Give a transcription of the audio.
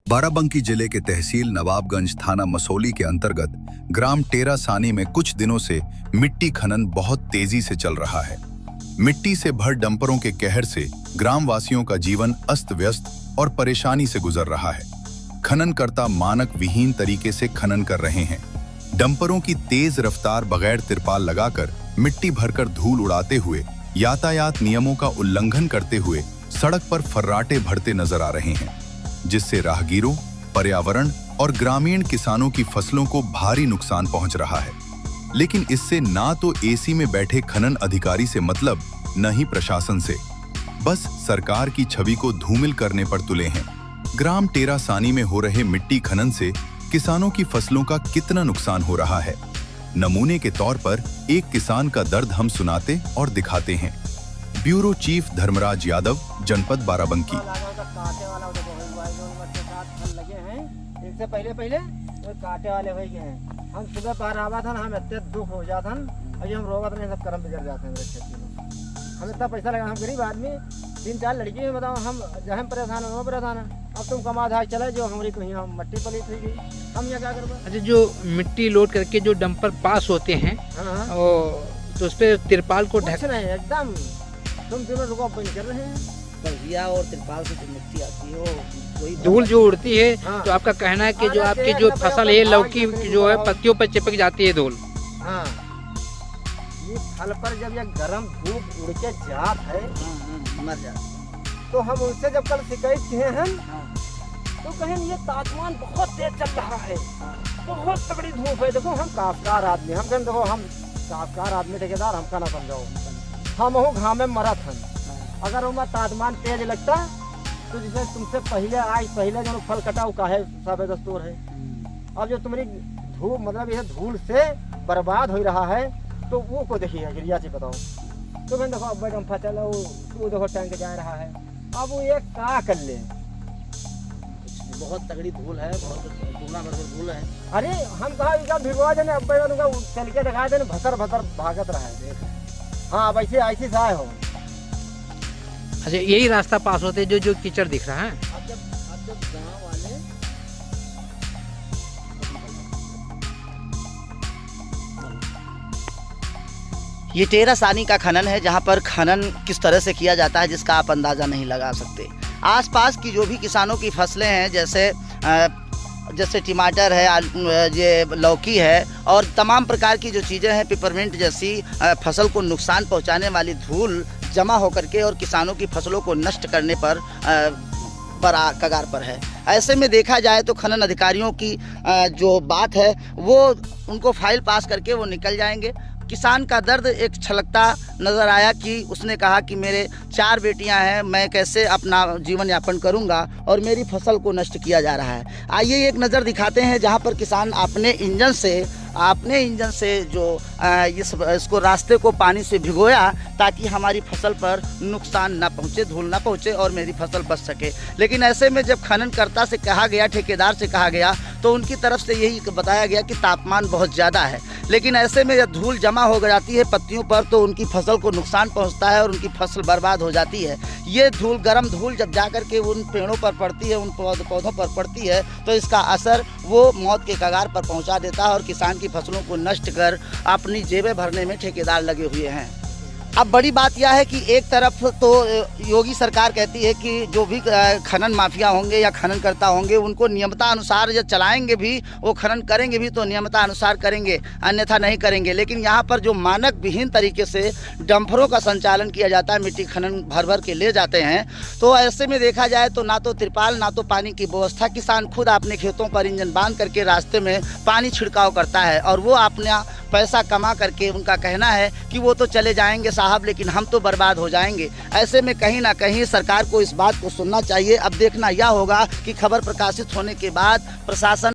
बाराबंकी जिले के तहसील नवाबगंज थाना मसौली के अंतर्गत ग्राम टेरा सानी में कुछ दिनों से मिट्टी खनन बहुत तेजी से चल रहा है। मिट्टी से भर डंपरों के कहर से ग्रामवासियों का जीवन अस्त व्यस्त और परेशानी से गुजर रहा है। खननकर्ता मानक विहीन तरीके से खनन कर रहे हैं। डंपरों की तेज रफ्तार बगैर तिरपाल लगाकर मिट्टी भरकर धूल उड़ाते हुए यातायात नियमों का उल्लंघन करते हुए सड़क पर फर्राटे भरते नजर आ रहे हैं, जिससे राहगीरों, पर्यावरण और ग्रामीण किसानों की फसलों को भारी नुकसान पहुंच रहा है। लेकिन इससे ना तो एसी में बैठे खनन अधिकारी से मतलब, न ही प्रशासन से, बस सरकार की छवि को धूमिल करने पर तुले हैं। ग्राम टेरा सानी में हो रहे मिट्टी खनन से किसानों की फसलों का कितना नुकसान हो रहा है, नमूने के तौर पर एक किसान का दर्द हम सुनाते और दिखाते हैं। ब्यूरो चीफ धर्मराज यादव, जनपद बाराबंकी। इससे पहले वो काटे वाले हो गए हैं। हम सुबह पार आवा था, हम इतने दुख हो जाता और हम रोवत नहीं, सब कर्म बिगड़ जाते हैं मेरे खेती में। हम इतना पैसा लगा, हम गरीब आदमी, 3-4 लड़की हैं, बताओ हम जहाँ परेशान हो परेशान है। अब तुम कमा धाय चले जो हमारी कहीं हम मट्टी पलीत हुई गई, हम यहाँ क्या करवा। अच्छा, जो मिट्टी लोड करके जो डंपर पास होते हैं, और तो उस पर तिरपाल को ढक नहीं, एकदम तुम तीनों रुको बंद कर रहे हैं। बल्बिया और तिरपाल से जो मिट्टी आती है वो धूल जो उड़ती है, तो आपका कहना है कि जो आपकी जो फसल है लौकी जो है पत्तियों पर चिपक जाती है धूल। हाँ, ये फल पर जब ये गर्म धूप उड़ के जात है, मर जाती। तो हम उनसे जब कल शिकायत किए हैं, तो कहें ये तापमान बहुत तेज चल रहा है, बहुत तगड़ी धूप है। देखो हम काफकार आदमी, हम कहें देखो हम काफकार आदमी ठेकेदार, हमका ना समझाओ, हम हो घाम में मरा था। अगर वहाँ तापमान तेज लगता तो जैसे तुमसे पहले जो फल कटाऊ का है सब दस्तूर है। अब जो तुम्हारी धूप मतलब यह धूल से बर्बाद हो रहा है, तो वो को देखिए गिरिया से बताओ। तो मैंने देखो अब हम फसल वो देखो टैंक जा रहा है, अब वो ये का कर ले। बहुत तगड़ी धूल है, बहुत धूला भर धूल है। अरे हम कहा भिगवा देने, अब चल के दिखा देने, भसर भागत रहा है। हाँ वैसे ऐसी सहाय हो। अच्छा, यही रास्ता पास होते जो कीचड़ दिख रहा है। अब जब गाँव वाले ये टेरा सानी का खनन है, जहाँ पर खनन किस तरह से किया जाता है जिसका आप अंदाज़ा नहीं लगा सकते। आसपास की जो भी किसानों की फसलें हैं, जैसे टमाटर है, ये लौकी है और तमाम प्रकार की जो चीज़ें हैं, पिपरमिंट जैसी फसल को नुकसान पहुंचाने वाली धूल जमा होकर के और किसानों की फसलों को नष्ट करने पर कगार पर है। ऐसे में देखा जाए तो खनन अधिकारियों की जो बात है वो उनको फाइल पास करके वो निकल जाएंगे। किसान का दर्द एक छलकता नज़र आया कि उसने कहा कि मेरे 4 बेटियां हैं, मैं कैसे अपना जीवन यापन करूंगा और मेरी फसल को नष्ट किया जा रहा है। आइए एक नज़र दिखाते हैं जहां पर किसान अपने इंजन से जो इसको रास्ते को पानी से भिगोया ताकि हमारी फसल पर नुकसान ना पहुंचे, धूल ना पहुंचे और मेरी फसल बच सके। लेकिन ऐसे में जब खननकर्ता से कहा गया, ठेकेदार से कहा गया, तो उनकी तरफ से यही बताया गया कि तापमान बहुत ज़्यादा है। लेकिन ऐसे में जब धूल जमा हो जाती है पत्तियों पर तो उनकी फसल को नुकसान पहुंचता है और उनकी फसल बर्बाद हो जाती है। ये धूल, गर्म धूल जब जा कर के उन पेड़ों पर पड़ती है, उन पौधों पर पड़ती है, तो इसका असर वो मौत के कगार पर पहुंचा देता है और किसान की फसलों को नष्ट कर अपनी जेबें भरने में ठेकेदार लगे हुए हैं। अब बड़ी बात यह है कि एक तरफ तो योगी सरकार कहती है कि जो भी खनन माफिया होंगे या खनन करता होंगे उनको नियमता अनुसार जब चलाएंगे भी, वो खनन करेंगे भी तो नियमता अनुसार करेंगे, अन्यथा नहीं करेंगे। लेकिन यहाँ पर जो मानक विहीन तरीके से डंपरों का संचालन किया जाता है, मिट्टी खनन भर के ले जाते हैं, तो ऐसे में देखा जाए तो ना तो तिरपाल ना तो पानी की व्यवस्था। किसान खुद अपने खेतों पर इंजन बांध करके रास्ते में पानी छिड़काव करता है और वो अपना पैसा कमा करके, उनका कहना है कि वो तो चले जाएंगे साहब, लेकिन हम तो बर्बाद हो जाएंगे। ऐसे में कहीं ना कहीं सरकार को इस बात को सुनना चाहिए। अब देखना यह होगा कि खबर प्रकाशित होने के बाद प्रशासन